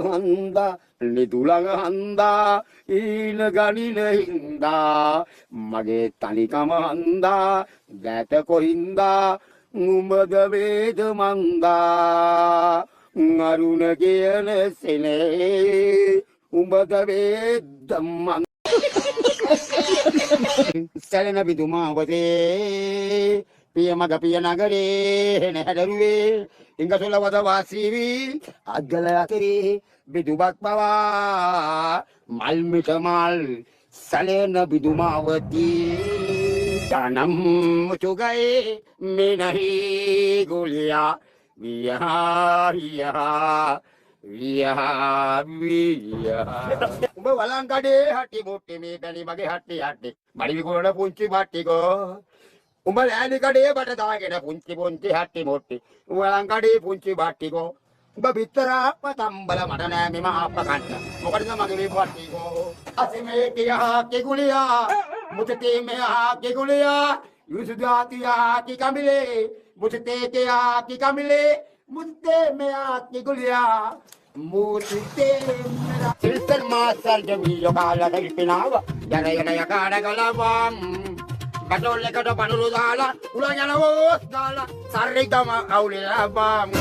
හන්දා නිදුලඟ හන්දා ඊන ගනින හින්දා මගේ තනිකම හන්දා දැත කොහින්දා නුඹද වේද මන්දා අරුණ කියන සෙනේ උඹද වේද මන්දා සැලෙන බිදුමාවතේ පිය මග පිය නගරේ නැහැදරුවේ ඉංගසොල වද වාසීවි අග්ගල අතරේ බිදුබක් පවා මල් මිට මල් සැලෙන බිදුමාවතී ජනම් මුතුගයි මෙනහි ගුලියා විහා උඹ වලංකඩේ හටි මුට්ටි මේ බැලි මගේ හට්ටි හට්ටි බඩි විකුණන පුංචි බට්ටිකෝ උඹ ලෑලි කඩේ බට දාගෙන පුංචි පුංචි හට්ටි මුට්ටි වලංකඩේ පුංචි බට්ටිකෝ උඹ බිත්තරාප්ප තම්බල මට නෑ මෙම ආප්ප කන්න මොකටද මගේ මේ බට්ටිකෝ අසිමේ කියා කෙගුලියා මුතේ මෙහා කෙගුලියා යුසුදාතියා කි කමිලේ මුතේ කියා කි කමිලේ मुझते में आती गुलिया मुझते मेरा सिल्तर मास्टर जमी जो काला कल पिनावा जरा या काड़ा गलावाम बटोले का तो पनुरु दाला उला जाना वो दाला सारे कमा आउले लावाम